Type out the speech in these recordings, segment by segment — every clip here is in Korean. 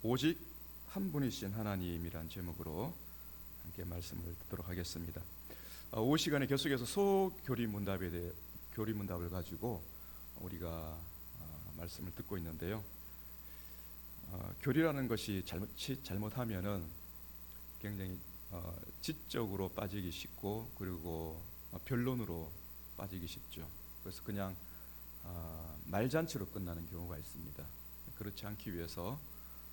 오직 한 분이신 하나님이란 제목으로 함께 말씀을 듣도록 하겠습니다. 이 시간에 계속해서 소교리문답에 대해 교리문답을 가지고 우리가 말씀을 듣고 있는데요. 교리라는 것이 잘못하면은 굉장히 지적으로 빠지기 쉽고 그리고 변론으로 빠지기 쉽죠. 그래서 그냥 말잔치로 끝나는 경우가 있습니다. 그렇지 않기 위해서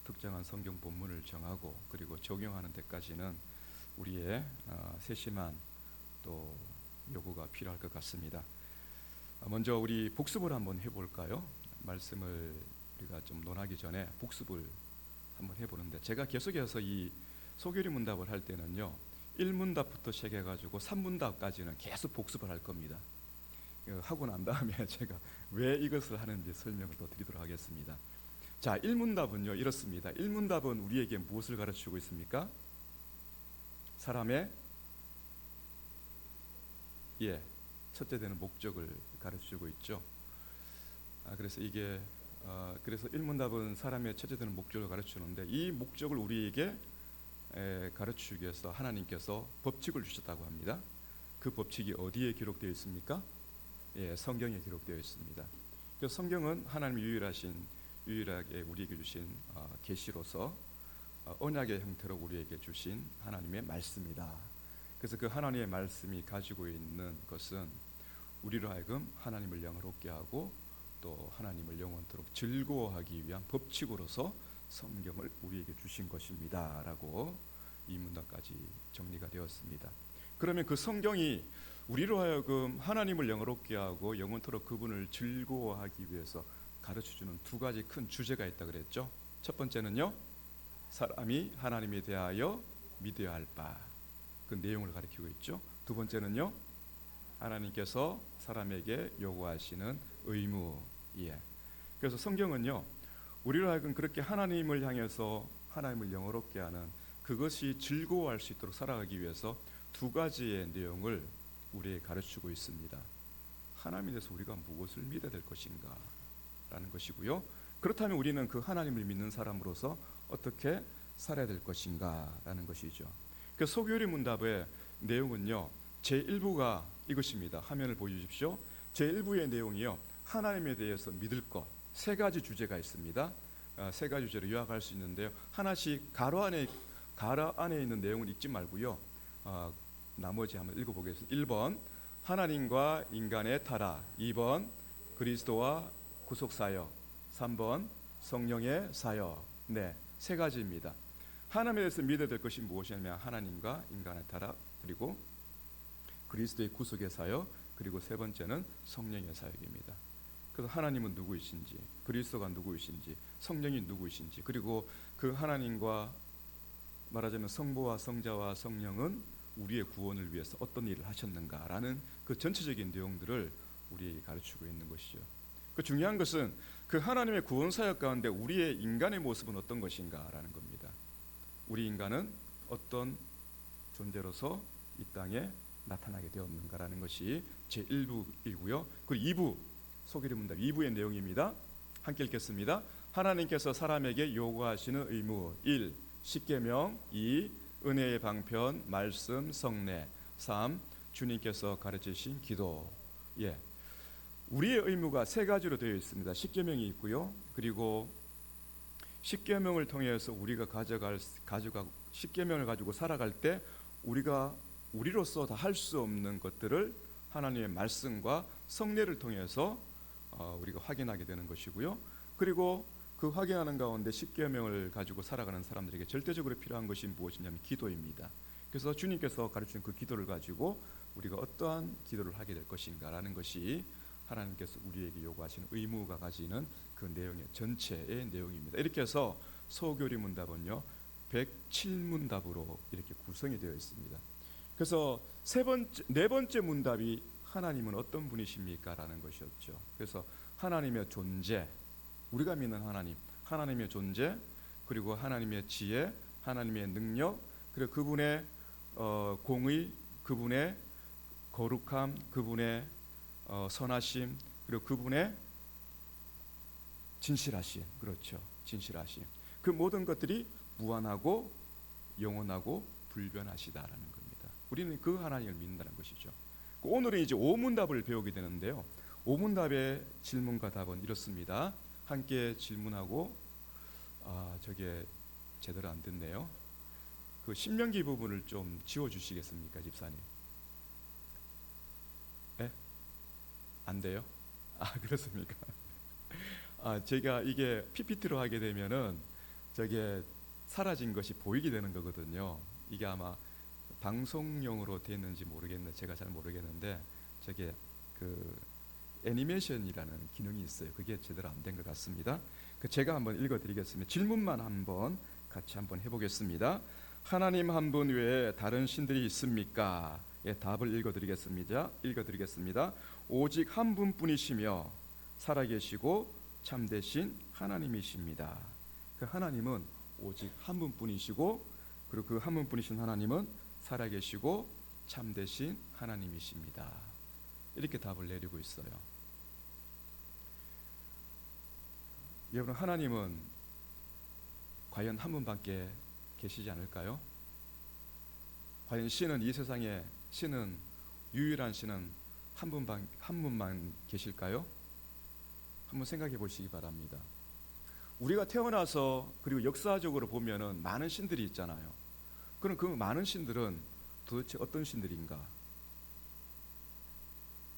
특정한 성경 본문을 정하고 그리고 적용하는 데까지는 우리의 세심한 또 요구가 필요할 것 같습니다. 먼저 우리 복습을 한번 해볼까요? 말씀을 우리가 좀 논하기 전에 복습을 한번 해보는데, 제가 계속해서 이 소교리 문답을 할 때는요 1문답부터 시작해가지고 3문답까지는 계속 복습을 할 겁니다. 하고 난 다음에 제가 왜 이것을 하는지 설명을 또 드리도록 하겠습니다. 자, 1문답은요 이렇습니다. 1문답은 우리에게 무엇을 가르치고 있습니까? 사람의 첫째 되는 목적을 가르치고 있죠. 그래서 이게 그래서 1문답은 사람의 첫째 되는 목적을 가르치는데, 이 목적을 우리에게 가르치기 위해서 하나님께서 법칙을 주셨다고 합니다. 그 법칙이 어디에 기록되어 있습니까? 성경에 기록되어 있습니다. 그래서 성경은 하나님이 유일하게 우리에게 주신 계시로서 언약의 형태로 우리에게 주신 하나님의 말씀이다. 그래서 그 하나님의 말씀이 가지고 있는 것은 우리로 하여금 하나님을 영화롭게 하고 또 하나님을 영원토록 즐거워하기 위한 법칙으로서 성경을 우리에게 주신 것입니다 라고 이 문답까지 정리가 되었습니다. 그러면 그 성경이 우리로 하여금 하나님을 영화롭게 하고 영원토록 그분을 즐거워하기 위해서 가르쳐주는 두 가지 큰 주제가 있다 그랬죠. 첫 번째는요, 사람이 하나님에 대하여 믿어야 할 바, 그 내용을 가리키고 있죠. 두 번째는요, 하나님께서 사람에게 요구하시는 의무. 그래서 성경은요 우리로 하여금 그렇게 하나님을 향해서 하나님을 영화롭게 하는 그것이 즐거워할 수 있도록 살아가기 위해서 두 가지의 내용을 우리에게 가르치고 있습니다. 하나님에 대해서 우리가 무엇을 믿어야 될 것인가 라는 것이고요, 그렇다면 우리는 그 하나님을 믿는 사람으로서 어떻게 살아야 될 것인가 라는 것이죠. 그 소교리 문답의 내용은요 제1부가 이것입니다. 화면을 보여주십시오. 제1부의 내용이요, 하나님에 대해서 믿을 것 세 가지 주제가 있습니다. 세 가지 주제로 요약할 수 있는데요, 하나씩 가로 안에 있는 내용을 읽지 말고요, 나머지 한번 읽어보겠습니다. 1번 하나님과 인간의 타락, 2번 그리스도와 구속사역, 3번 성령의 사역. 세 가지입니다. 하나님에 대해서 믿어야 될 것이 무엇이냐면 하나님과 인간의 타락, 그리고 그리스도의 구속의 사역, 그리고 세 번째는 성령의 사역입니다. 그래서 하나님은 누구이신지, 그리스도가 누구이신지, 성령이 누구이신지, 그리고 그 하나님과 말하자면 성부와 성자와 성령은 우리의 구원을 위해서 어떤 일을 하셨는가라는 그 전체적인 내용들을 우리에게 가르치고 있는 것이죠. 그 중요한 것은 그 하나님의 구원 사역 가운데 우리의 인간의 모습은 어떤 것인가라는 겁니다. 우리 인간은 어떤 존재로서 이 땅에 나타나게 되었는가라는 것이 제1부이고요. 그리고 2부 소교리 문답 2부의 내용입니다. 함께 읽겠습니다. 하나님께서 사람에게 요구하시는 의무 1. 십계명 2. 은혜의 방편 말씀 성례 3. 주님께서 가르치신 기도. 우리의 의무가 세 가지로 되어 있습니다. 십계명이 있고요, 그리고 십계명을 통해서 우리가 십계명을 가지고 살아갈 때 우리로서 다 할 수 없는 것들을 하나님의 말씀과 성례를 통해서 우리가 확인하게 되는 것이고요, 그리고 그 확인하는 가운데 십계명을 가지고 살아가는 사람들에게 절대적으로 필요한 것이 무엇이냐면 기도입니다. 그래서 주님께서 가르치는 그 기도를 가지고 우리가 어떠한 기도를 하게 될 것인가라는 것이 하나님께서 우리에게 요구하시는 의무가 가지는 그 내용의 전체의 내용입니다. 이렇게 해서 소교리 문답은요 107문답으로 이렇게 구성이 되어 있습니다. 그래서 네 번째 문답이 하나님은 어떤 분이십니까? 라는 것이었죠. 그래서 하나님의 존재, 우리가 믿는 하나님의 존재, 그리고 하나님의 지혜, 하나님의 능력, 그리고 그분의 공의, 그분의 거룩함, 그분의 선하심, 그리고 그분의 진실하심. 그렇죠, 진실하심. 그 모든 것들이 무한하고 영원하고 불변하시다라는 겁니다. 우리는 그 하나님을 믿는다는 것이죠. 오늘은 이제 오문답을 배우게 되는데요. 오문답의 질문과 답은 이렇습니다. 함께 질문하고 저게 제대로 안 됐네요. 그 신명기 부분을 좀 지워주시겠습니까, 집사님? 네? 안 돼요? 그렇습니까? 제가 이게 PPT로 하게 되면은 저게 사라진 것이 보이게 되는 거거든요. 이게 아마 방송용으로 됐는지 모르겠네. 제가 잘 모르겠는데 저게 그 애니메이션이라는 기능이 있어요. 그게 제대로 안 된 것 같습니다. 제가 한번 읽어드리겠습니다. 질문만 한번 같이 한번 해보겠습니다. 하나님 한 분 외에 다른 신들이 있습니까? 예, 답을 읽어드리겠습니다. 오직 한 분뿐이시며 살아계시고 참되신 하나님이십니다. 그 하나님은 오직 한 분뿐이시고, 그리고 그 한 분뿐이신 하나님은 살아계시고 참되신 하나님이십니다. 이렇게 답을 내리고 있어요. 여러분, 하나님은 과연 한 분밖에 계시지 않을까요? 과연 신은, 이 세상에 신은, 유일한 신은 한 분만 계실까요? 한번 생각해 보시기 바랍니다. 우리가 태어나서 그리고 역사적으로 보면은 많은 신들이 있잖아요. 그럼 그 많은 신들은 도대체 어떤 신들인가?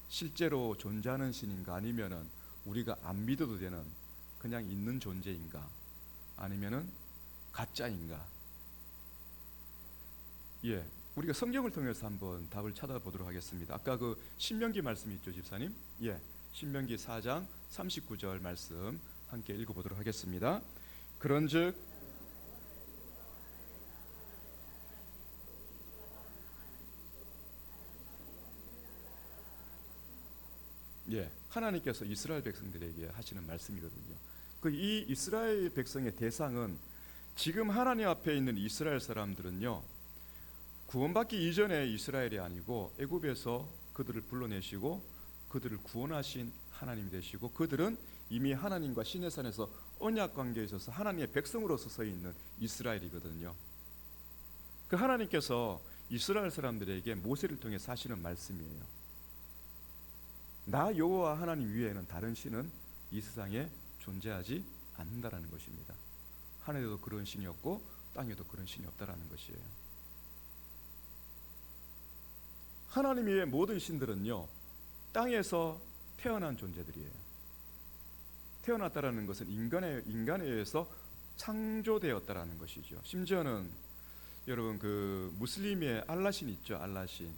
실제로 존재하는 신인가? 아니면은 우리가 안 믿어도 되는 그냥 있는 존재인가? 아니면은 가짜인가? 예, 우리가 성경을 통해서 한번 답을 찾아보도록 하겠습니다. 아까 그 신명기 말씀이 있죠, 집사님? 예, 신명기 4장 39절 말씀 함께 읽어보도록 하겠습니다. 그런즉 하나님께서 이스라엘 백성들에게 하시는 말씀이거든요. 이 이스라엘 백성의 대상은 지금 하나님 앞에 있는 이스라엘 사람들은요, 구원받기 이전의 이스라엘이 아니고 애굽에서 그들을 불러내시고 그들을 구원하신 하나님이 되시고, 그들은 이미 하나님과 시내산에서 언약 관계에 있어서 하나님의 백성으로서 서 있는 이스라엘이거든요. 그 하나님께서 이스라엘 사람들에게 모세를 통해서 하시는 말씀이에요. 나 여호와 하나님 위에는 다른 신은 이 세상에 존재하지 않는다라는 것입니다. 하늘에도 그런 신이 없고 땅에도 그런 신이 없다라는 것이에요. 하나님 외의 모든 신들은요, 땅에서 태어난 존재들이에요. 태어났다라는 것은 인간에 의해서 창조되었다라는 것이죠. 심지어는 여러분, 그 무슬림의 알라신 있죠, 알라신.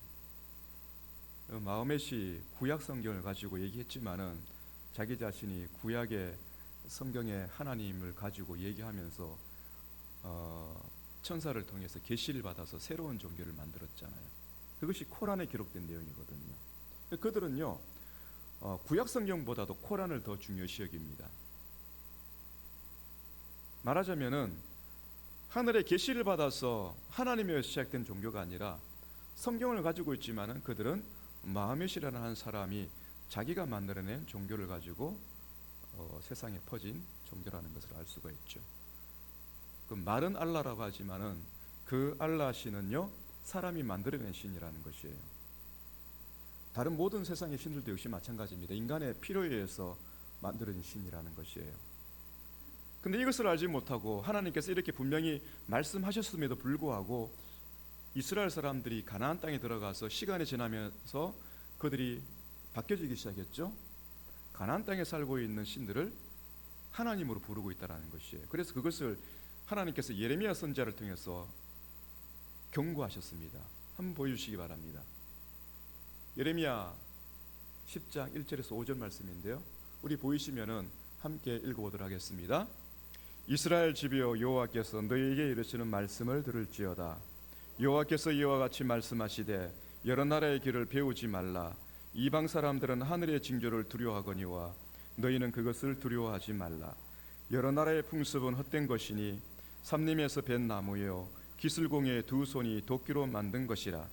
마호멧이 구약 성경을 가지고 얘기했지만은 자기 자신이 구약의 성경의 하나님을 가지고 얘기하면서 천사를 통해서 계시를 받아서 새로운 종교를 만들었잖아요. 그것이 코란에 기록된 내용이거든요. 그들은요, 구약 성경보다도 코란을 더 중요시 여깁니다. 말하자면은 하늘의 계시를 받아서 하나님에 시작된 종교가 아니라 성경을 가지고 있지만은 그들은 마호멧이라는 한 사람이 자기가 만들어낸 종교를 가지고 세상에 퍼진 종교라는 것을 알 수가 있죠. 그 말은 알라라고 하지만은 그 알라 신은요, 사람이 만들어낸 신이라는 것이에요. 다른 모든 세상의 신들도 역시 마찬가지입니다. 인간의 필요에 의해서 만들어진 신이라는 것이에요. 근데 이것을 알지 못하고 하나님께서 이렇게 분명히 말씀하셨음에도 불구하고 이스라엘 사람들이 가나안 땅에 들어가서 시간이 지나면서 그들이 바뀌어지기 시작했죠. 가나안 땅에 살고 있는 신들을 하나님으로 부르고 있다는 것이에요. 그래서 그것을 하나님께서 예레미야 선지자를 통해서 경고하셨습니다. 한번 보여주시기 바랍니다. 예레미야 10장 1절에서 5절 말씀인데요, 우리 보이시면은 함께 읽어보도록 하겠습니다. 이스라엘 집이여, 여호와께서 너희에게 이르시는 말씀을 들을지어다. 여호와께서 이와 같이 말씀하시되 여러 나라의 길을 배우지 말라. 이방 사람들은 하늘의 징조를 두려워하거니와 너희는 그것을 두려워하지 말라. 여러 나라의 풍습은 헛된 것이니 삼림에서 벤 나무요 기술공의 두 손이 도끼로 만든 것이라.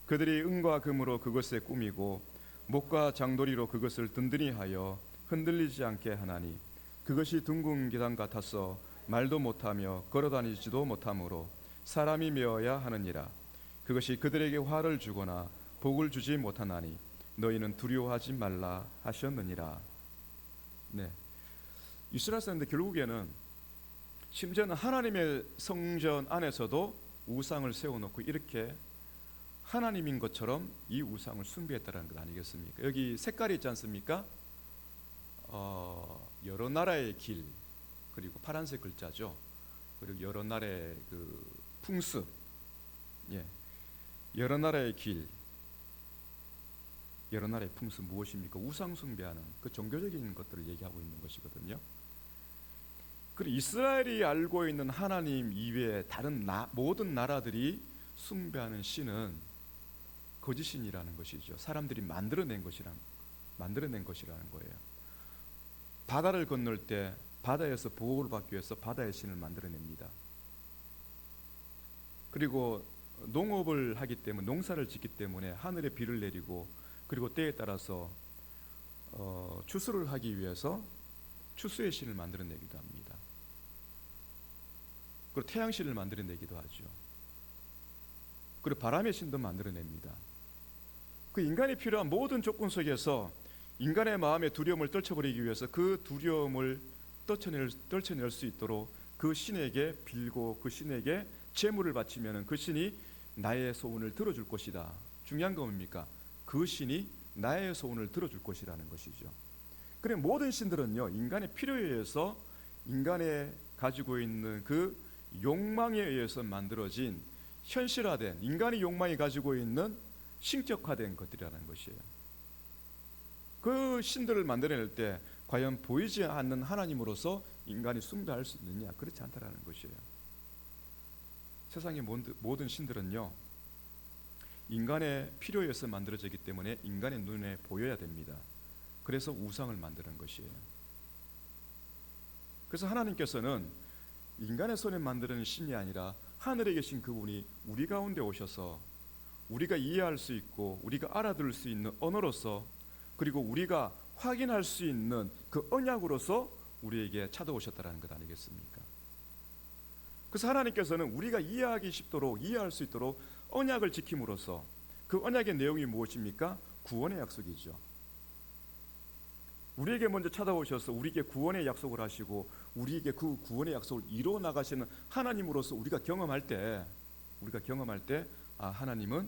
그들이 은과 금으로 그것에 꾸미고 목과 장도리로 그것을 든든히 하여 흔들리지 않게 하나니 그것이 둥근 계단 같아서 말도 못하며 걸어다니지도 못하므로 사람이 메어야 하느니라. 그것이 그들에게 화를 주거나 복을 주지 못하나니 너희는 두려워하지 말라 하셨느니라. 네, 이스라엘 사람들 결국에는 심지어는 하나님의 성전 안에서도 우상을 세워놓고 이렇게 하나님인 것처럼 이 우상을 숭배했다는 것 아니겠습니까? 여기 색깔이 있지 않습니까? 여러 나라의 길, 그리고 파란색 글자죠. 그리고 여러 나라의 그 풍습, 여러 나라의 길, 여러 나라의 풍습 무엇입니까? 우상 숭배하는 그 종교적인 것들을 얘기하고 있는 것이거든요. 그리고 이스라엘이 알고 있는 하나님 이외에 다른 모든 나라들이 숭배하는 신은 거짓신이라는 것이죠. 사람들이 만들어낸 것이라는 거예요. 바다를 건널 때 바다에서 보호를 받기 위해서 바다의 신을 만들어냅니다. 그리고 농업을 하기 때문에, 농사를 짓기 때문에 하늘에 비를 내리고, 그리고 때에 따라서 추수를 하기 위해서 추수의 신을 만들어내기도 합니다. 그리고 태양신을 만들어내기도 하죠. 그리고 바람의 신도 만들어냅니다. 그 인간이 필요한 모든 조건 속에서 인간의 마음의 두려움을 떨쳐버리기 위해서 그 두려움을 떨쳐낼 수 있도록 그 신에게 빌고 그 신에게 제물을 바치면 그 신이 나의 소원을 들어줄 것이다. 중요한 건 뭡니까? 그 신이 나의 소원을 들어줄 것이라는 것이죠. 그래, 모든 신들은요, 인간의 필요에 의해서, 인간의 가지고 있는 그 욕망에 의해서 만들어진 현실화된, 인간의 욕망이 가지고 있는 신격화된 것들이라는 것이에요. 그 신들을 만들어낼 때 과연 보이지 않는 하나님으로서 인간이 숭배할 수 있느냐? 그렇지 않다라는 것이에요. 세상의 모든 신들은요, 인간의 필요에 의해서 만들어지기 때문에 인간의 눈에 보여야 됩니다. 그래서 우상을 만드는 것이에요. 그래서 하나님께서는 인간의 손에 만드는 신이 아니라 하늘에 계신 그분이 우리 가운데 오셔서 우리가 이해할 수 있고 우리가 알아들을 수 있는 언어로서, 그리고 우리가 확인할 수 있는 그 언약으로서 우리에게 찾아오셨다는 것 아니겠습니까? 그래서 하나님께서는 우리가 이해하기 쉽도록, 이해할 수 있도록 언약을 지킴으로써, 그 언약의 내용이 무엇입니까? 구원의 약속이죠. 우리에게 먼저 찾아오셔서 우리에게 구원의 약속을 하시고 우리에게 그 구원의 약속을 이루어 나가시는 하나님으로서 우리가 경험할 때 하나님은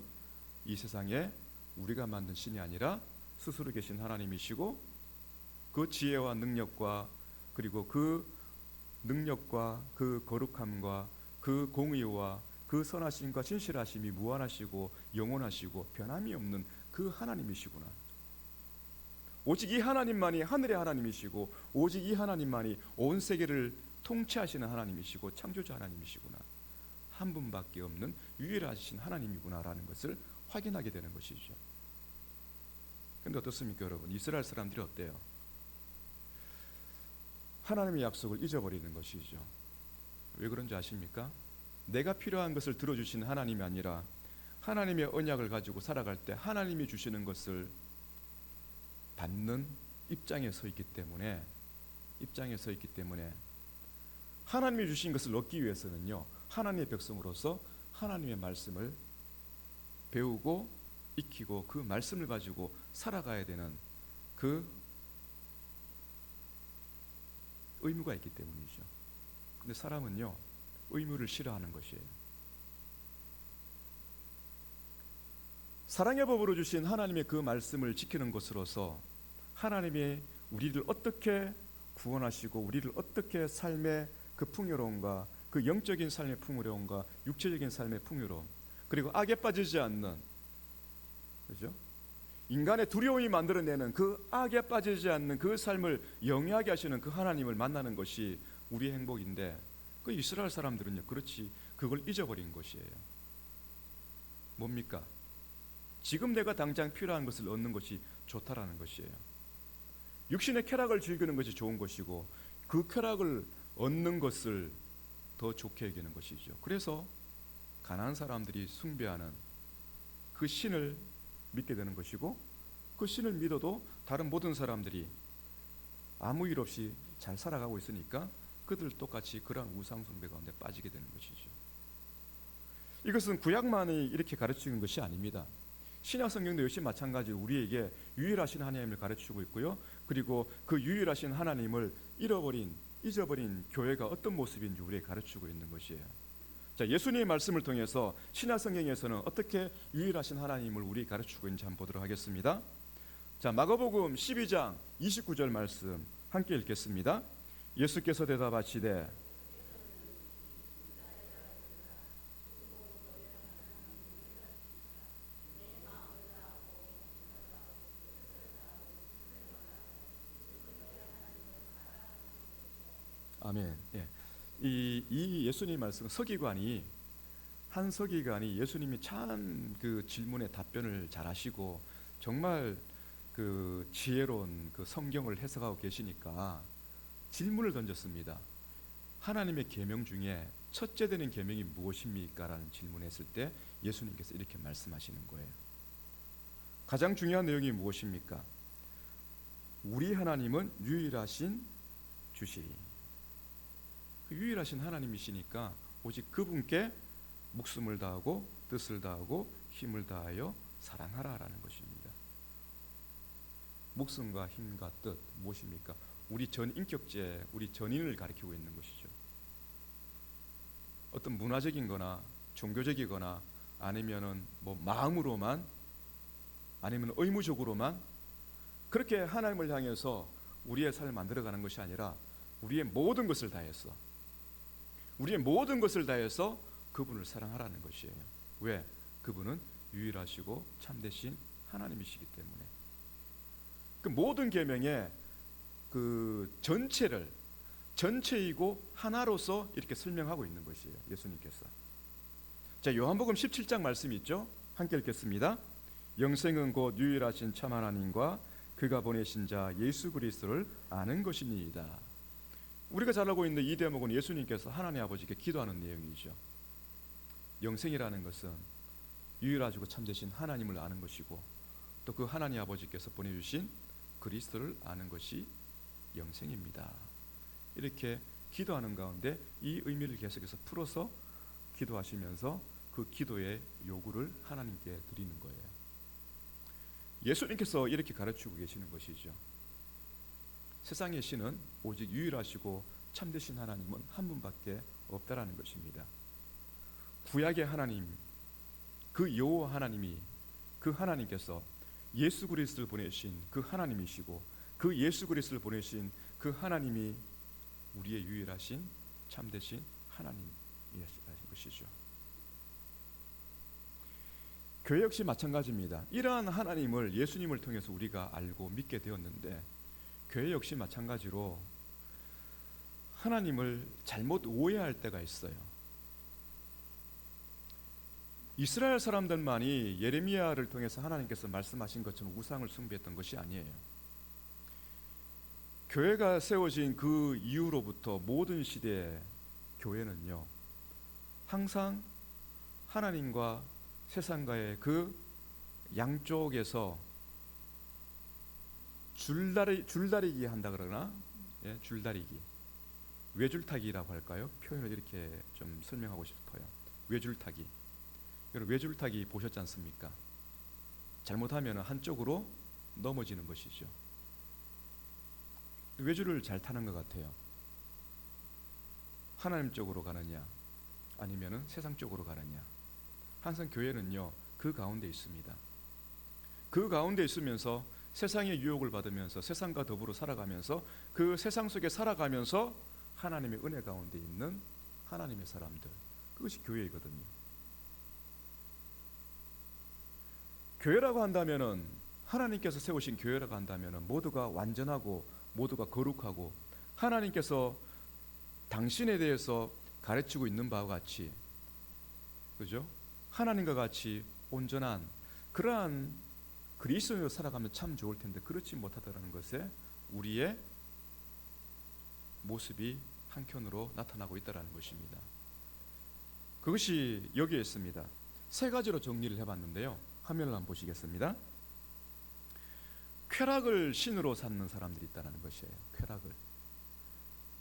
이 세상에 우리가 만든 신이 아니라 스스로 계신 하나님이시고, 그 지혜와 능력과, 그리고 그 능력과 그 거룩함과 그 공의와 그 선하심과 진실하심이 무한하시고 영원하시고 변함이 없는 그 하나님이시구나. 오직 이 하나님만이 하늘의 하나님이시고, 오직 이 하나님만이 온 세계를 통치하시는 하나님이시고 창조자 하나님이시구나. 한 분밖에 없는 유일하신 하나님이구나라는 것을 확인하게 되는 것이죠. 그런데 어떻습니까, 여러분? 이스라엘 사람들이 어때요? 하나님의 약속을 잊어버리는 것이죠. 왜 그런지 아십니까? 내가 필요한 것을 들어주신 하나님이 아니라 하나님의 언약을 가지고 살아갈 때 하나님이 주시는 것을 받는 입장에 서 있기 때문에 하나님이 주신 것을 얻기 위해서는요, 하나님의 백성으로서 하나님의 말씀을 배우고 익히고 그 말씀을 가지고 살아가야 되는 그 의무가 있기 때문이죠. 근데 사람은요, 의무를 싫어하는 것이에요. 사랑의 법으로 주신 하나님의 그 말씀을 지키는 것으로서 하나님이 우리를 어떻게 구원하시고 우리를 어떻게 삶의 그 풍요로움과, 그 영적인 삶의 풍요로움과 육체적인 삶의 풍요로움, 그리고 악에 빠지지 않는, 그죠? 인간의 두려움이 만들어내는 그 악에 빠지지 않는 그 삶을 영위하게 하시는 그 하나님을 만나는 것이 우리의 행복인데, 그 이스라엘 사람들은요, 그렇지, 그걸 잊어버린 것이에요. 뭡니까? 지금 내가 당장 필요한 것을 얻는 것이 좋다라는 것이에요. 육신의 쾌락을 즐기는 것이 좋은 것이고 그 쾌락을 얻는 것을 더 좋게 여기는 것이죠. 그래서 가난한 사람들이 숭배하는 그 신을 믿게 되는 것이고, 그 신을 믿어도 다른 모든 사람들이 아무 일 없이 잘 살아가고 있으니까 그들 똑같이 그러한 우상숭배 가운데 빠지게 되는 것이죠. 이것은 구약만이 이렇게 가르치는 것이 아닙니다. 신약 성경도 역시 마찬가지로 우리에게 유일하신 하나님을 가르치고 있고요. 그리고 그 유일하신 하나님을 잊어버린 교회가 어떤 모습인지 우리에게 가르치고 있는 것이에요. 자, 예수님의 말씀을 통해서 신약 성경에서는 어떻게 유일하신 하나님을 우리에게 가르치고 있는지 한번 보도록 하겠습니다. 자, 마가복음 12장 29절 말씀 함께 읽겠습니다. 예수께서 대답하시되 아멘. 예. 이 예수님 말씀 한 서기관이 예수님이 참 그 질문에 답변을 잘하시고 정말 그 지혜로운 그 성경을 해석하고 계시니까 질문을 던졌습니다. 하나님의 계명 중에 첫째 되는 계명이 무엇입니까? 라는 질문했을 때 예수님께서 이렇게 말씀하시는 거예요. 가장 중요한 내용이 무엇입니까? 우리 하나님은 유일하신 주시리. 그 유일하신 하나님이시니까 오직 그분께 목숨을 다하고 뜻을 다하고 힘을 다하여 사랑하라라는 것입니다. 목숨과 힘과 뜻 무엇입니까? 우리 전인격제, 우리 전인을 가리키고 있는 것이죠. 어떤 문화적인 거나 종교적이거나 아니면은 뭐 마음으로만 아니면 의무적으로만 그렇게 하나님을 향해서 우리의 삶을 만들어가는 것이 아니라 우리의 모든 것을 다해서 그분을 사랑하라는 것이에요. 왜? 그분은 유일하시고 참되신 하나님이시기 때문에. 그 모든 계명의 그 전체이고 하나로서 이렇게 설명하고 있는 것이에요. 예수님께서. 자, 요한복음 17장 말씀이 있죠. 함께 읽겠습니다. 영생은 곧 유일하신 참 하나님과 그가 보내신 자 예수 그리스도를 아는 것입니다. 우리가 잘 알고 있는 이 대목은 예수님께서 하나님 아버지께 기도하는 내용이죠. 영생이라는 것은 유일하시고 참되신 하나님을 아는 것이고 또 그 하나님 아버지께서 보내주신 그리스도를 아는 것이 영생입니다. 이렇게 기도하는 가운데 이 의미를 계속해서 풀어서 기도하시면서 그 기도의 요구를 하나님께 드리는 거예요. 예수님께서 이렇게 가르치고 계시는 것이죠. 세상의 신은 오직 유일하시고 참되신 하나님은 한 분밖에 없다라는 것입니다. 구약의 하나님, 그 여호와 하나님이 그 하나님께서 예수 그리스도를 보내신 그 하나님이시고 그 예수 그리스도를 보내신 그 하나님이 우리의 유일하신 참되신 하나님이라는 것이죠. 교회 역시 마찬가지입니다. 이러한 하나님을 예수님을 통해서 우리가 알고 믿게 되었는데 교회 역시 마찬가지로 하나님을 잘못 오해할 때가 있어요. 이스라엘 사람들만이 예레미야를 통해서 하나님께서 말씀하신 것처럼 우상을 숭배했던 것이 아니에요. 교회가 세워진 그 이후로부터 모든 시대의 교회는요, 항상 하나님과 세상과의 그 양쪽에서 줄다리기 한다 그러나, 예, 줄다리기, 외줄타기라고 할까요? 표현을 이렇게 좀 설명하고 싶어요. 외줄타기. 여러분, 외줄타기 보셨지 않습니까? 잘못하면 한쪽으로 넘어지는 것이죠. 외줄을 잘 타는 것 같아요. 하나님 쪽으로 가느냐 아니면은 세상 쪽으로 가느냐. 항상 교회는요 그 가운데 있습니다. 그 가운데 있으면서 세상의 유혹을 받으면서 세상과 더불어 살아가면서 그 세상 속에 살아가면서 하나님의 은혜 가운데 있는 하나님의 사람들, 그것이 교회이거든요. 교회라고 한다면은, 하나님께서 세우신 교회라고 한다면은 모두가 완전하고 모두가 거룩하고 하나님께서 당신에 대해서 가르치고 있는 바와 같이, 그죠? 하나님과 같이 온전한 그러한 그리스도인으로 살아가면 참 좋을 텐데 그렇지 못하다라는 것에 우리의 모습이 한켠으로 나타나고 있다는 것입니다. 그것이 여기에 있습니다. 세 가지로 정리를 해봤는데요. 화면을 한번 보시겠습니다. 쾌락을 신으로 삼는 사람들이 있다는 것이에요. 쾌락을.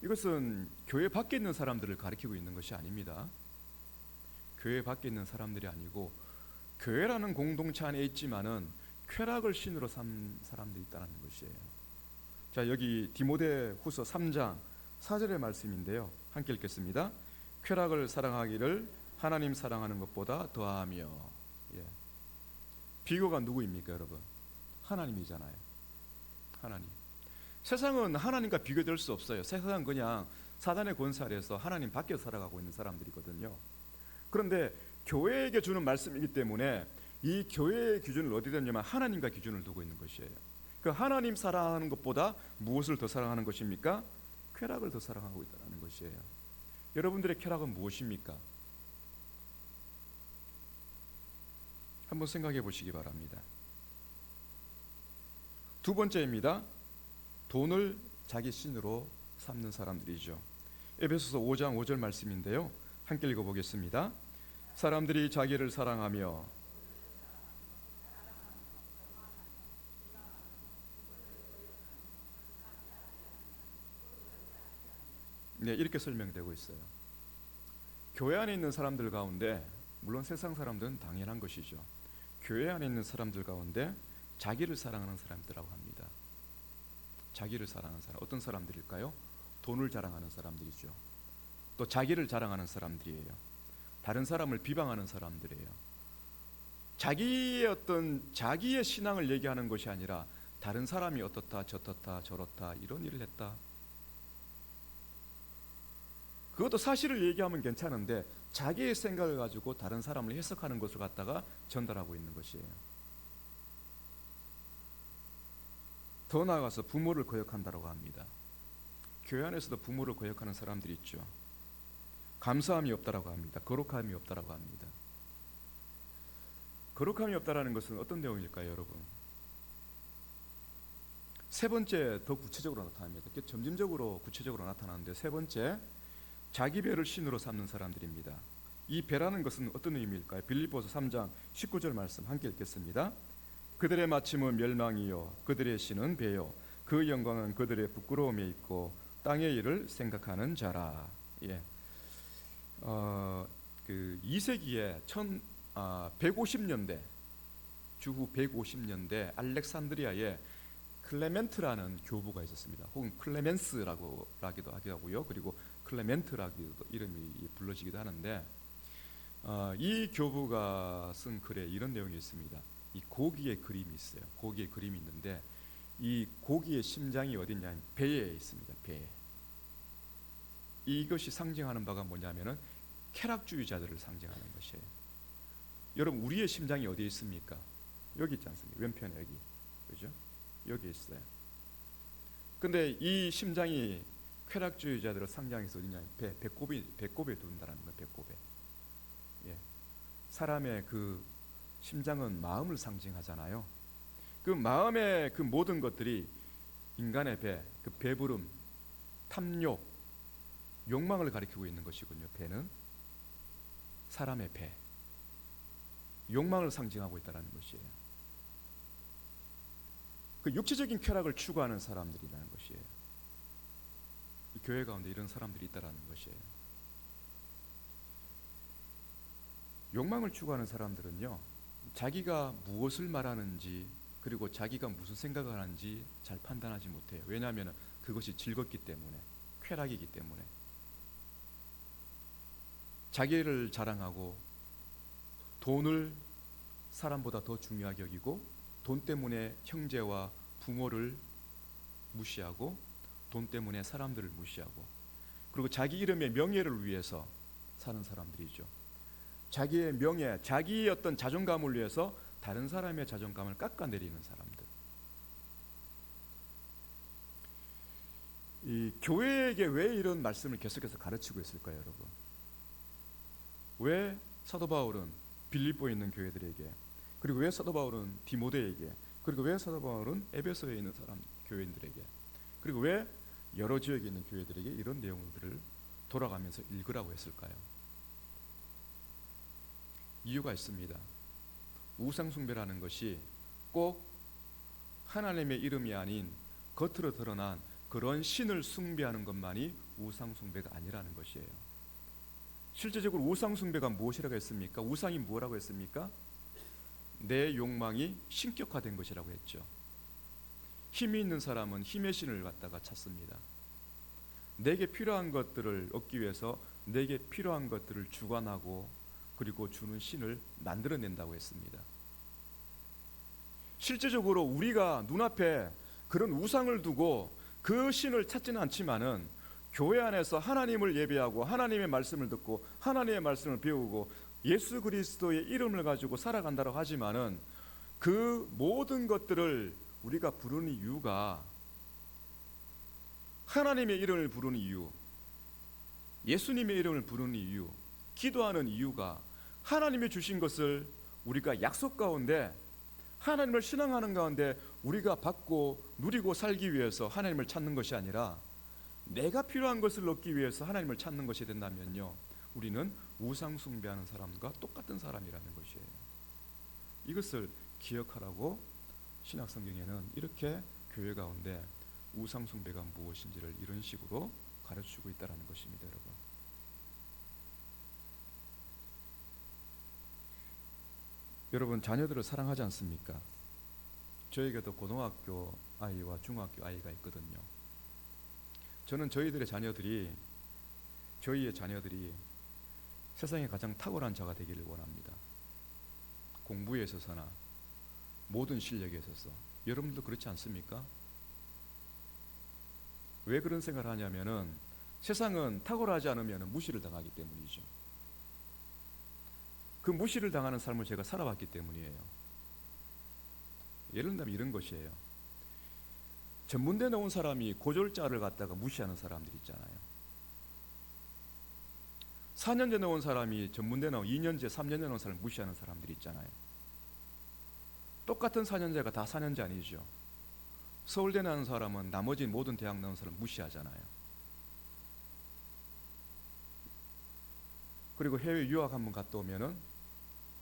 이것은 교회 밖에 있는 사람들을 가리키고 있는 것이 아닙니다. 교회 밖에 있는 사람들이 아니고 교회라는 공동체 안에 있지만은 쾌락을 신으로 삼는 사람들이 있다는 것이에요. 자, 여기 디모데후서 3장 4절의 말씀인데요. 함께 읽겠습니다. 쾌락을 사랑하기를 하나님 사랑하는 것보다 더하며. 예. 비교가 누구입니까, 여러분? 하나님이잖아요. 하나님. 세상은 하나님과 비교될 수 없어요. 세상은 그냥 사단의 권세 아래에서 하나님 밖에 살아가고 있는 사람들이거든요. 그런데 교회에게 주는 말씀이기 때문에 이 교회의 기준을 어디 뒀냐면 하나님과 기준을 두고 있는 것이에요. 그 하나님 사랑하는 것보다 무엇을 더 사랑하는 것입니까? 쾌락을 더 사랑하고 있다는 것이에요. 여러분들의 쾌락은 무엇입니까? 한번 생각해 보시기 바랍니다. 두 번째입니다. 돈을 자기 신으로 삼는 사람들이죠. 에베소서 5장 5절 말씀인데요. 함께 읽어보겠습니다. 사람들이 자기를 사랑하며 네, 이렇게 설명되고 있어요. 교회 안에 있는 사람들 가운데, 물론 세상 사람들은 당연한 것이죠. 교회 안에 있는 사람들 가운데 자기를 사랑하는 사람들이라고 합니다. 자기를 사랑하는 사람, 어떤 사람들일까요? 돈을 자랑하는 사람들이죠. 또 자기를 자랑하는 사람들이에요. 다른 사람을 비방하는 사람들이에요. 자기의 신앙을 얘기하는 것이 아니라 다른 사람이 어떻다 저렇다 저렇다 이런 일을 했다. 그것도 사실을 얘기하면 괜찮은데 자기의 생각을 가지고 다른 사람을 해석하는 것을 갖다가 전달하고 있는 것이에요. 더 나아가서 부모를 거역한다고 합니다. 교회 안에서도 부모를 거역하는 사람들이 있죠. 감사함이 없다라고 합니다. 거룩함이 없다라고 합니다. 거룩함이 없다라는 것은 어떤 내용일까요, 여러분? 세 번째 더 구체적으로 나타납니다. 점진적으로 구체적으로 나타나는데, 세 번째, 자기 배를 신으로 삼는 사람들입니다. 이 배라는 것은 어떤 의미일까요? 빌립보서 3장 19절 말씀 함께 읽겠습니다. 그들의 마침은 멸망이요 그들의 신은 배요 그 영광은 그들의 부끄러움에 있고 땅의 일을 생각하는 자라. 예. 그 2세기에 150년대 주후 150년대 알렉산드리아에 클레멘트라는 교부가 있었습니다. 혹은 클레멘스라고 하기도 하고요. 그리고 클레멘트라기도 이름이 불러지기도 하는데, 이 교부가 쓴 글에 이런 내용이 있습니다. 이 고기의 그림이 있어요. 고기의 그림이 있는데 이 고기의 심장이 어디냐면 배에 있습니다. 배에. 이것이 상징하는 바가 뭐냐면은 쾌락주의자들을 상징하는 것이에요. 여러분, 우리의 심장이 어디에 있습니까? 여기 있지 않습니까? 왼편에 여기, 그죠? 여기 있어요. 근데 이 심장이 쾌락주의자들을 상징해서 어디냐면 배꼽에 둔다라는 거예요. 배꼽에. 예. 사람의 그 심장은 마음을 상징하잖아요. 그 마음의 그 모든 것들이 인간의 배, 그 배부름, 탐욕, 욕망을 가리키고 있는 것이군요. 배는 사람의 배, 욕망을 상징하고 있다는 것이에요. 그 육체적인 쾌락을 추구하는 사람들이라는 것이에요. 이 교회 가운데 이런 사람들이 있다는 것이에요. 욕망을 추구하는 사람들은요, 자기가 무엇을 말하는지 그리고 자기가 무슨 생각을 하는지 잘 판단하지 못해요. 왜냐하면 그것이 즐겁기 때문에, 쾌락이기 때문에. 자기를 자랑하고 돈을 사람보다 더 중요하게 여기고 돈 때문에 형제와 부모를 무시하고 돈 때문에 사람들을 무시하고, 그리고 자기 이름의 명예를 위해서 사는 사람들이죠. 자기의 명예, 자기의 어떤 자존감을 위해서 다른 사람의 자존감을 깎아내리는 사람들. 이 교회에게 왜 이런 말씀을 계속해서 가르치고 있을까요, 여러분? 왜 사도 바울은 빌립보에 있는 교회들에게, 그리고 왜 사도 바울은 디모데에게, 그리고 왜 사도 바울은 에베소에 있는 교회인들에게, 그리고 왜 여러 지역에 있는 교회들에게 이런 내용들을 돌아가면서 읽으라고 했을까요? 이유가 있습니다. 우상 숭배라는 것이 꼭 하나님의 이름이 아닌 겉으로 드러난 그런 신을 숭배하는 것만이 우상 숭배가 아니라는 것이에요. 실제적으로 우상 숭배가 무엇이라고 했습니까? 우상이 뭐라고 했습니까? 내 욕망이 신격화된 것이라고 했죠. 힘이 있는 사람은 힘의 신을 갖다가 찾습니다. 내게 필요한 것들을 얻기 위해서 내게 필요한 것들을 주관하고 그리고 주는 신을 만들어낸다고 했습니다. 실제적으로 우리가 눈앞에 그런 우상을 두고 그 신을 찾지는 않지만은 교회 안에서 하나님을 예배하고 하나님의 말씀을 듣고 하나님의 말씀을 배우고 예수 그리스도의 이름을 가지고 살아간다고 하지만은 그 모든 것들을 우리가 부르는 이유가 하나님의 이름을 부르는 이유, 예수님의 이름을 부르는 이유, 기도하는 이유가 하나님이 주신 것을 우리가 약속 가운데 하나님을 신앙하는 가운데 우리가 받고 누리고 살기 위해서 하나님을 찾는 것이 아니라 내가 필요한 것을 얻기 위해서 하나님을 찾는 것이 된다면요, 우리는 우상 숭배하는 사람과 똑같은 사람이라는 것이에요. 이것을 기억하라고 신약 성경에는 이렇게 교회 가운데 우상 숭배가 무엇인지를 이런 식으로 가르치고 있다는 것입니다. 여러분, 여러분 자녀들을 사랑하지 않습니까? 저에게도 고등학교 아이와 중학교 아이가 있거든요. 저는 저희의 자녀들이 세상에 가장 탁월한 자가 되기를 원합니다. 공부에 있어서나 모든 실력에 있어서. 여러분도 그렇지 않습니까? 왜 그런 생각을 하냐면은 세상은 탁월하지 않으면 무시를 당하기 때문이죠. 그 무시를 당하는 삶을 제가 살아봤기 때문이에요. 예를 들면 이런 것이에요. 전문대 나온 사람이 고졸자를 갖다가 무시하는 사람들 있잖아요. 4년제 나온 사람이 전문대 나온 2년제, 3년제 나온 사람을 무시하는 사람들이 있잖아요. 똑같은 4년제가 다 4년제 아니죠. 서울대 나온 사람은 나머지 모든 대학 나온 사람 무시하잖아요. 그리고 해외 유학 한번 갔다 오면은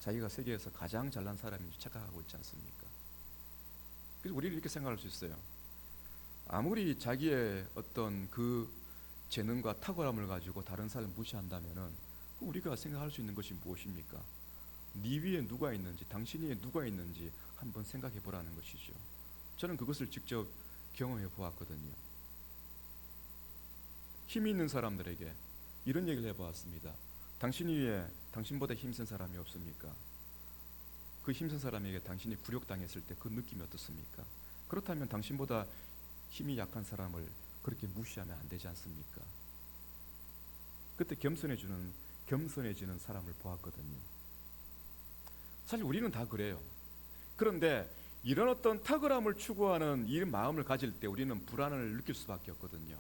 자기가 세계에서 가장 잘난 사람인지 착각하고 있지 않습니까? 그래서 우리는 이렇게 생각할 수 있어요. 아무리 자기의 어떤 그 재능과 탁월함을 가지고 다른 사람을 무시한다면은 우리가 생각할 수 있는 것이 무엇입니까? 네 위에 누가 있는지, 당신 위에 누가 있는지 한번 생각해 보라는 것이죠. 저는 그것을 직접 경험해 보았거든요. 힘이 있는 사람들에게 이런 얘기를 해보았습니다. 당신 위에 당신보다 힘센 사람이 없습니까? 그 힘센 사람에게 당신이 굴욕당했을 때 그 느낌이 어떻습니까? 그렇다면 당신보다 힘이 약한 사람을 그렇게 무시하면 안 되지 않습니까? 그때 겸손해지는 사람을 보았거든요. 사실 우리는 다 그래요. 그런데 이런 어떤 탁월함을 추구하는 이 마음을 가질 때 우리는 불안을 느낄 수밖에 없거든요.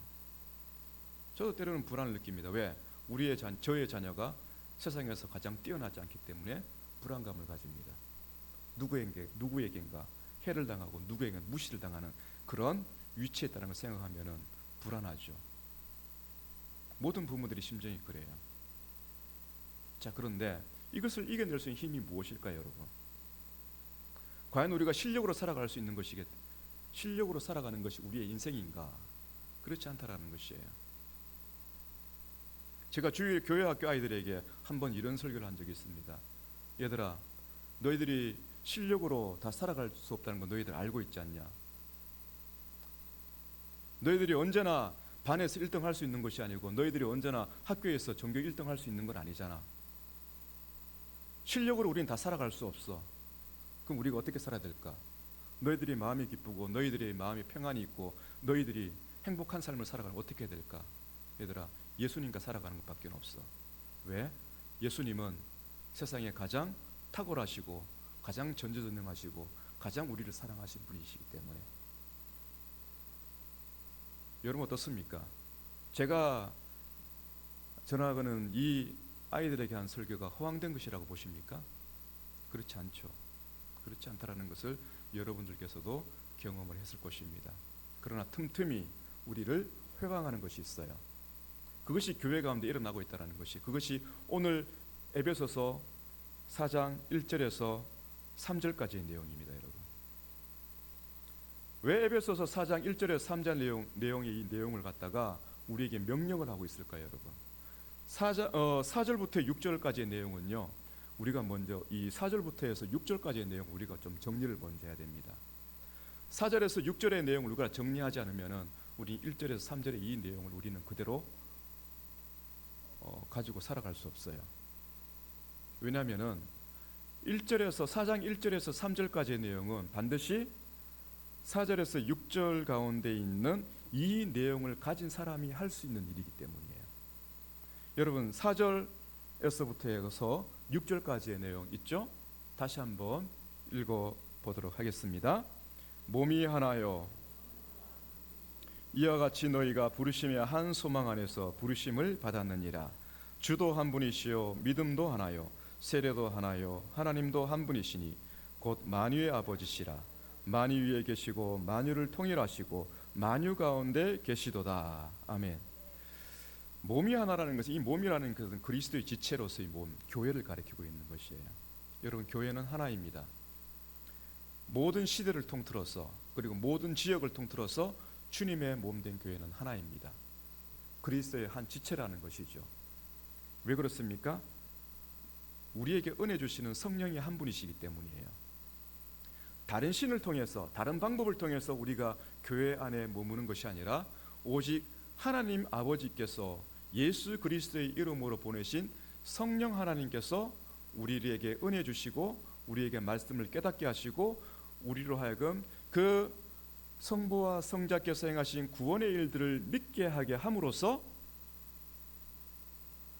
저도 때로는 불안을 느낍니다. 왜? 저의 자녀가 세상에서 가장 뛰어나지 않기 때문에 불안감을 가집니다. 누구에겐가 해를 당하고 누구에겐가 무시를 당하는 그런 위치에 있다는 걸 생각하면 불안하죠. 모든 부모들이 심정이 그래요. 자, 그런데 이것을 이겨낼 수 있는 힘이 무엇일까요, 여러분? 과연 우리가 실력으로 살아갈 수 있는 실력으로 살아가는 것이 우리의 인생인가? 그렇지 않다라는 것이에요. 제가 주일 교회 학교 아이들에게 한번 이런 설교를 한 적이 있습니다. 얘들아, 너희들이 실력으로 다 살아갈 수 없다는 거 너희들 알고 있지 않냐? 너희들이 언제나 반에서 1등 할 수 있는 것이 아니고 너희들이 언제나 학교에서 전교 1등 할 수 있는 건 아니잖아. 실력으로 우리는 다 살아갈 수 없어. 그럼 우리가 어떻게 살아야 될까? 너희들이 마음이 기쁘고 너희들이 마음이 평안이 있고 너희들이 행복한 삶을 살아가면 어떻게 해야 될까? 얘들아, 예수님과 살아가는 것밖에 없어. 왜? 예수님은 세상에 가장 탁월하시고 가장 전지전능하시고 가장 우리를 사랑하신 분이시기 때문에. 여러분 어떻습니까? 제가 전하는 이 아이들에게 한 설교가 허황된 것이라고 보십니까? 그렇지 않죠. 그렇지 않다라는 것을 여러분들께서도 경험을 했을 것입니다. 그러나 틈틈이 우리를 회방하는 것이 있어요. 그것이 교회 가운데 일어나고 있다는 것이, 그것이 오늘 에베소서 4장 1절에서 3절까지의 내용입니다. 여러분, 왜 에베소서 4장 1절에서 3절 내용의 이 내용을 갖다가 우리에게 명령을 하고 있을까요, 여러분? 4절부터 6절까지의 내용은요, 우리가 먼저 이 4절부터 해서 6절까지의 내용 우리가 좀 정리를 먼저 해야 됩니다. 4절에서 6절의 내용을 우리가 정리하지 않으면은 우리 1절에서 3절의 이 내용을 우리는 그대로 가지고 살아갈 수 없어요. 왜냐하면은 1절에서 4장 1절에서 3절까지의 내용은 반드시 4절에서 6절 가운데 있는 이 내용을 가진 사람이 할 수 있는 일이기 때문이에요. 여러분 4절에서부터 해서 6절까지의 내용 있죠? 다시 한번 읽어보도록 하겠습니다. 몸이 하나요 이와 같이 너희가 부르심의 한 소망 안에서 부르심을 받았느니라. 주도 한 분이시요 믿음도 하나요 세례도 하나요 하나님도 한 분이시니 곧 만유의 아버지시라. 만유 위에 계시고 만유를 통일하시고 만유 가운데 계시도다. 아멘. 몸이 하나라는 것은, 이 몸이라는 것은 그리스도의 지체로서의 몸, 교회를 가리키고 있는 것이에요. 여러분, 교회는 하나입니다. 모든 시대를 통틀어서, 그리고 모든 지역을 통틀어서 주님의 몸된 교회는 하나입니다. 그리스도의 한 지체라는 것이죠. 왜 그렇습니까? 우리에게 은혜 주시는 성령이 한 분이시기 때문이에요. 다른 신을 통해서, 다른 방법을 통해서 우리가 교회 안에 머무는 것이 아니라 오직 하나님 아버지께서 예수 그리스도의 이름으로 보내신 성령 하나님께서 우리에게 은혜 주시고 우리에게 말씀을 깨닫게 하시고 우리로 하여금 그 성부와 성자께서 행하신 구원의 일들을 믿게 하게 함으로써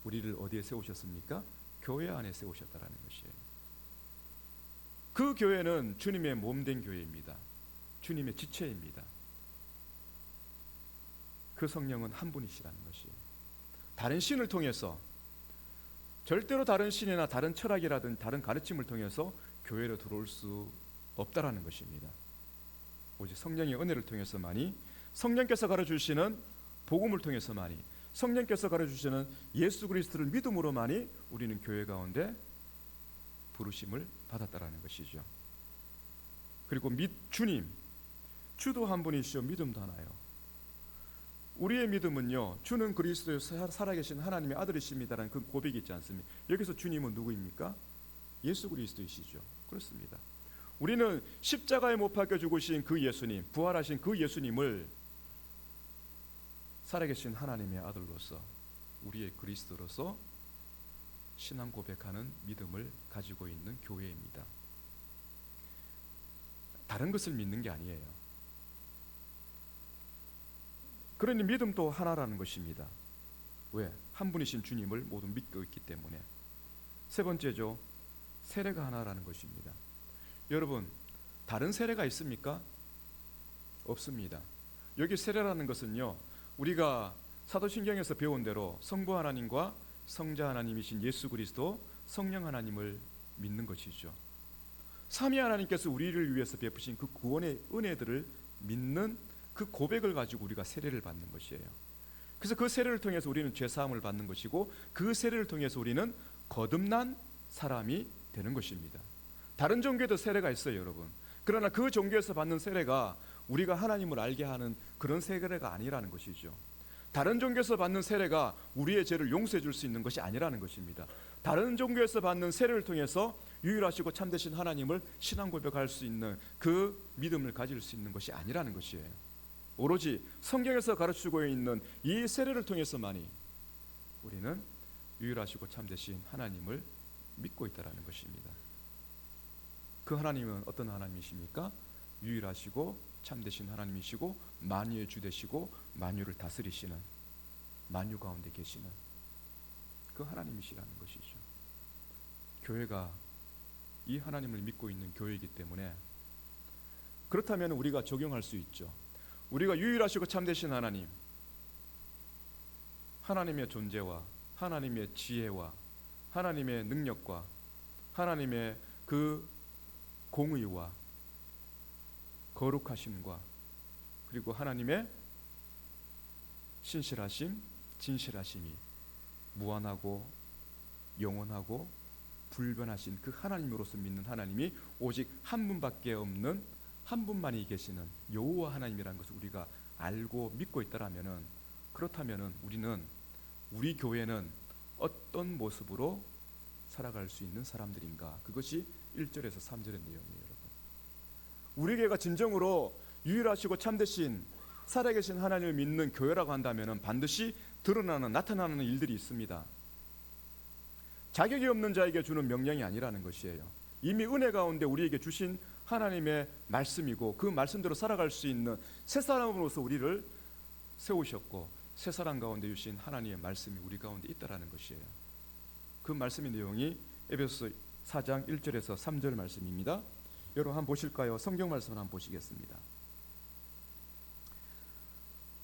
우리를 어디에 세우셨습니까? 교회 안에 세우셨다라는 것이에요. 그 교회는 주님의 몸된 교회입니다. 주님의 지체입니다. 그 성령은 한 분이시라는 것이에요. 다른 신을 통해서, 절대로 다른 신이나 다른 철학이라든 다른 가르침을 통해서 교회로 들어올 수 없다라는 것입니다. 오직 성령의 은혜를 통해서만이, 성령께서 가르쳐주시는 복음을 통해서만이, 성령께서 가르쳐주시는 예수 그리스도를 믿음으로만이 우리는 교회 가운데 부르심을 받았다라는 것이죠. 그리고 주님, 주도 한 분이시오 믿음도 하나요. 우리의 믿음은요, 주는 그리스도의 살아계신 하나님의 아들이십니다라는 그 고백이 있지 않습니까? 여기서 주님은 누구입니까? 예수 그리스도이시죠. 그렇습니다. 우리는 십자가에 못 박혀 죽으신 그 예수님, 부활하신 그 예수님을 살아계신 하나님의 아들로서, 우리의 그리스도로서 신앙 고백하는 믿음을 가지고 있는 교회입니다. 다른 것을 믿는 게 아니에요. 그러니 믿음도 하나라는 것입니다. 왜? 한 분이신 주님을 모두 믿고 있기 때문에. 세 번째죠, 세례가 하나라는 것입니다. 여러분, 다른 세례가 있습니까? 없습니다. 여기 세례라는 것은요, 우리가 사도신경에서 배운 대로 성부 하나님과 성자 하나님이신 예수 그리스도, 성령 하나님을 믿는 것이죠. 삼위 하나님께서 우리를 위해서 베푸신 그 구원의 은혜들을 믿는 그 고백을 가지고 우리가 세례를 받는 것이에요. 그래서 그 세례를 통해서 우리는 죄사함을 받는 것이고, 그 세례를 통해서 우리는 거듭난 사람이 되는 것입니다. 다른 종교에도 세례가 있어요, 여러분. 그러나 그 종교에서 받는 세례가 우리가 하나님을 알게 하는 그런 세례가 아니라는 것이죠. 다른 종교에서 받는 세례가 우리의 죄를 용서해 줄 수 있는 것이 아니라는 것입니다. 다른 종교에서 받는 세례를 통해서 유일하시고 참되신 하나님을 신앙 고백할 수 있는 그 믿음을 가질 수 있는 것이 아니라는 것이에요. 오로지 성경에서 가르치고 있는 이 세례를 통해서만이 우리는 유일하시고 참되신 하나님을 믿고 있다는 것입니다. 그 하나님은 어떤 하나님이십니까? 유일하시고 참되신 하나님이시고 만유의 주 되시고 만유를 다스리시는, 만유 가운데 계시는 그 하나님이시라는 것이죠. 교회가 이 하나님을 믿고 있는 교회이기 때문에, 그렇다면 우리가 적용할 수 있죠. 우리가 유일하시고 참되신 하나님, 하나님의 존재와 하나님의 지혜와 하나님의 능력과 하나님의 그 공의와 거룩하심과 그리고 하나님의 신실하심, 진실하심이 무한하고 영원하고 불변하신 그 하나님으로서 믿는 하나님이 오직 한 분밖에 없는, 한 분만이 계시는 여호와 하나님이라는 것을 우리가 알고 믿고 있다라면은 그렇다면은 우리 교회는 어떤 모습으로 살아갈 수 있는 사람들인가? 그것이 1절에서 3절의 내용이에요, 여러분. 우리 교회가 진정으로 유일하시고 참되신 살아계신 하나님을 믿는 교회라고 한다면은 반드시 나타나는 일들이 있습니다. 자격이 없는 자에게 주는 명령이 아니라는 것이에요. 이미 은혜 가운데 우리에게 주신 하나님의 말씀이고 그 말씀대로 살아갈 수 있는 새 사람으로서 우리를 세우셨고 새 사람 가운데 주신 하나님의 말씀이 우리 가운데 있다라는 것이에요. 그 말씀의 내용이 에베소서 4장 1절에서 3절 말씀입니다. 여러분 한번 보실까요? 성경 말씀을 한번 보시겠습니다.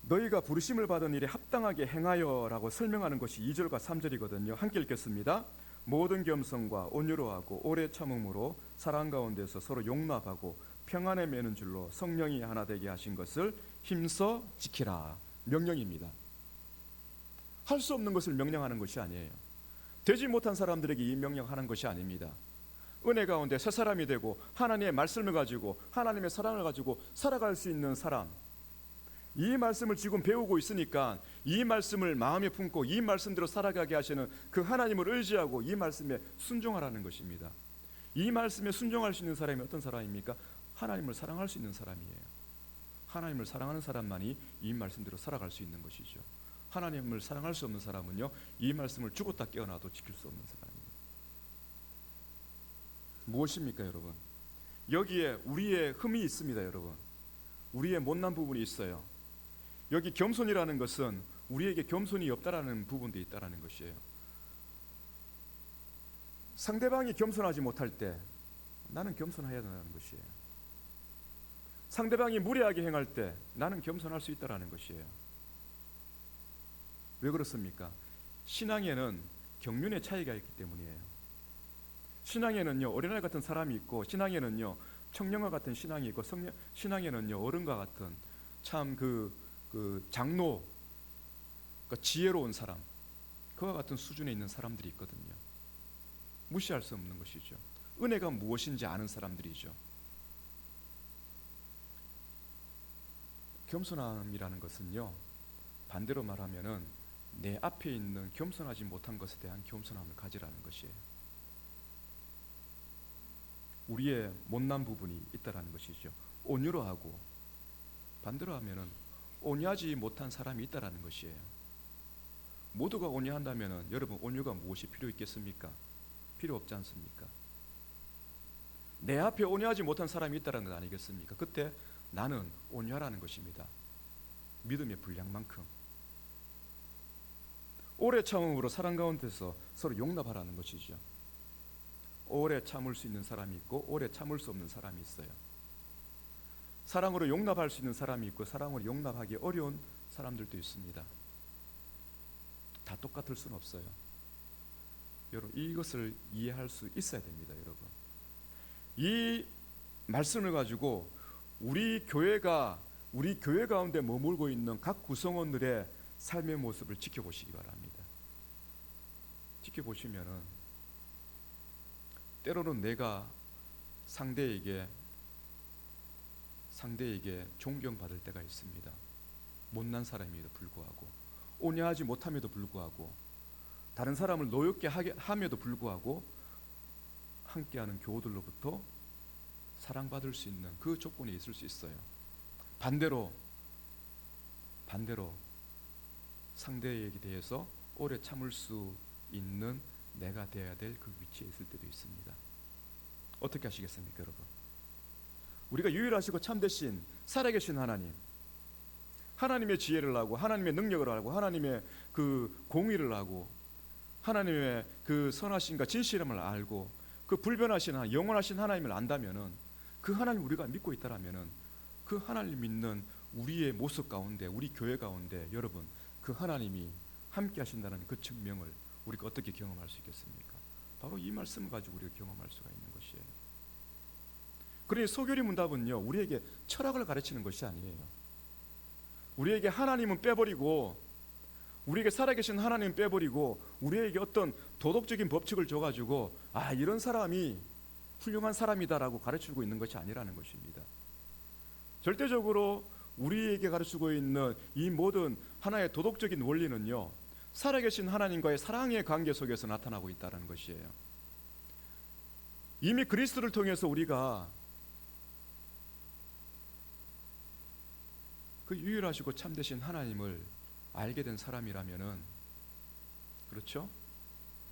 너희가 부르심을 받은 일에 합당하게 행하여라고 설명하는 것이 2절과 3절이거든요. 함께 읽겠습니다. 모든 겸손과 온유로하고 오래 참음으로 사랑 가운데서 서로 용납하고 평안에 매는 줄로 성령이 하나 되게 하신 것을 힘써 지키라. 명령입니다. 할 수 없는 것을 명령하는 것이 아니에요. 되지 못한 사람들에게 이 명령하는 것이 아닙니다. 은혜 가운데 새 사람이 되고 하나님의 말씀을 가지고 하나님의 사랑을 가지고 살아갈 수 있는 사람, 이 말씀을 지금 배우고 있으니까 이 말씀을 마음에 품고 이 말씀대로 살아가게 하시는 그 하나님을 의지하고 이 말씀에 순종하라는 것입니다. 이 말씀에 순종할 수 있는 사람이 어떤 사람입니까? 하나님을 사랑할 수 있는 사람이에요. 하나님을 사랑하는 사람만이 이 말씀대로 살아갈 수 있는 것이죠. 하나님을 사랑할 수 없는 사람은요, 이 말씀을 죽었다 깨어나도 지킬 수 없는 사람이에요. 무엇입니까, 여러분? 여기에 우리의 흠이 있습니다, 여러분. 우리의 못난 부분이 있어요. 여기 겸손이라는 것은 우리에게 겸손이 없다라는 부분도 있다라는 것이에요. 상대방이 겸손하지 못할 때 나는 겸손해야 된다는 것이에요. 상대방이 무례하게 행할 때 나는 겸손할 수 있다라는 것이에요. 왜 그렇습니까? 신앙에는 경륜의 차이가 있기 때문이에요. 신앙에는요, 어린아이 같은 사람이 있고 신앙에는요, 청년과 같은 신앙이 있고 신앙에는요, 어른과 같은 참 그 장로, 그러니까 지혜로운 사람, 그와 같은 수준에 있는 사람들이 있거든요. 무시할 수 없는 것이죠. 은혜가 무엇인지 아는 사람들이죠. 겸손함이라는 것은요, 반대로 말하면은 내 앞에 있는 겸손하지 못한 것에 대한 겸손함을 가지라는 것이에요. 우리의 못난 부분이 있다라는 것이죠. 온유로 하고, 반대로 하면은 온유하지 못한 사람이 있다라는 것이에요. 모두가 온유한다면은 여러분, 온유가 무엇이 필요 있겠습니까? 필요 없지 않습니까? 내 앞에 온유하지 못한 사람이 있다는 것 아니겠습니까? 그때 나는 온유하라는 것입니다. 믿음의 분량만큼. 오래 참음으로 사랑 가운데서 서로 용납하라는 것이죠. 오래 참을 수 있는 사람이 있고 오래 참을 수 없는 사람이 있어요. 사랑으로 용납할 수 있는 사람이 있고 사랑으로 용납하기 어려운 사람들도 있습니다. 다 똑같을 수는 없어요. 여러분, 이것을 이해할 수 있어야 됩니다, 여러분. 이 말씀을 가지고 우리 교회 가운데 머물고 있는 각 구성원들의 삶의 모습을 지켜보시기 바랍니다. 지켜보시면은 때로는 내가 상대에게 존경받을 때가 있습니다. 못난 사람임에도 불구하고, 온유하지 못함에도 불구하고, 다른 사람을 노엽게 함에도 불구하고 함께하는 교우들로부터 사랑받을 수 있는 그 조건이 있을 수 있어요. 반대로 상대에게 대해서 오래 참을 수 있는 내가 되어야 될 그 위치에 있을 때도 있습니다. 어떻게 하시겠습니까, 여러분? 우리가 유일하시고 참되신 살아계신 하나님의 지혜를 하고 하나님의 능력을 알고 하나님의 그 공의를 하고 하나님의 그 선하심과 진실함을 알고 그 불변하신 영원하신 하나님을 안다면은, 그 하나님 우리가 믿고 있다라면은 그 하나님 믿는 우리의 모습 가운데, 우리 교회 가운데 여러분, 그 하나님이 함께 하신다는 그 증명을 우리가 어떻게 경험할 수 있겠습니까? 바로 이 말씀을 가지고 우리가 경험할 수가 있는 것이에요. 그러니 소결의 문답은요, 우리에게 철학을 가르치는 것이 아니에요. 우리에게 하나님은 빼버리고, 우리에게 살아계신 하나님 빼버리고 우리에게 어떤 도덕적인 법칙을 줘가지고 이런 사람이 훌륭한 사람이다라고 가르치고 있는 것이 아니라는 것입니다. 절대적으로 우리에게 가르치고 있는 이 모든 하나의 도덕적인 원리는요, 살아계신 하나님과의 사랑의 관계 속에서 나타나고 있다는 것이에요. 이미 그리스도를 통해서 우리가 그 유일하시고 참되신 하나님을 알게 된 사람이라면은, 그렇죠?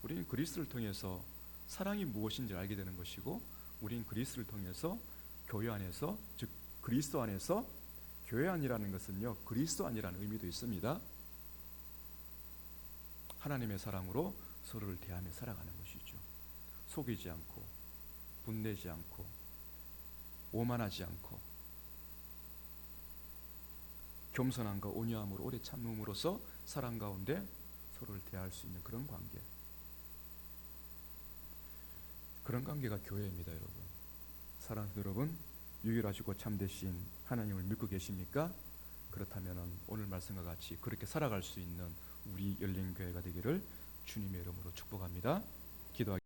우리는 그리스도를 통해서 사랑이 무엇인지 알게 되는 것이고, 우리는 그리스도를 통해서 교회 안에서, 즉 그리스도 안에서, 교회 안이라는 것은요 그리스도 안이라는 의미도 있습니다. 하나님의 사랑으로 서로를 대하며 살아가는 것이죠. 속이지 않고, 분내지 않고, 오만하지 않고, 겸손함과 온유함으로 오래 참음으로써 사랑 가운데 서로를 대할 수 있는 그런 관계, 그런 관계가 교회입니다. 여러분, 사랑하는 여러분, 유일하시고 참되신 하나님을 믿고 계십니까? 그렇다면 오늘 말씀과 같이 그렇게 살아갈 수 있는 우리 열린 교회가 되기를 주님의 이름으로 축복합니다. 기도하겠습니다.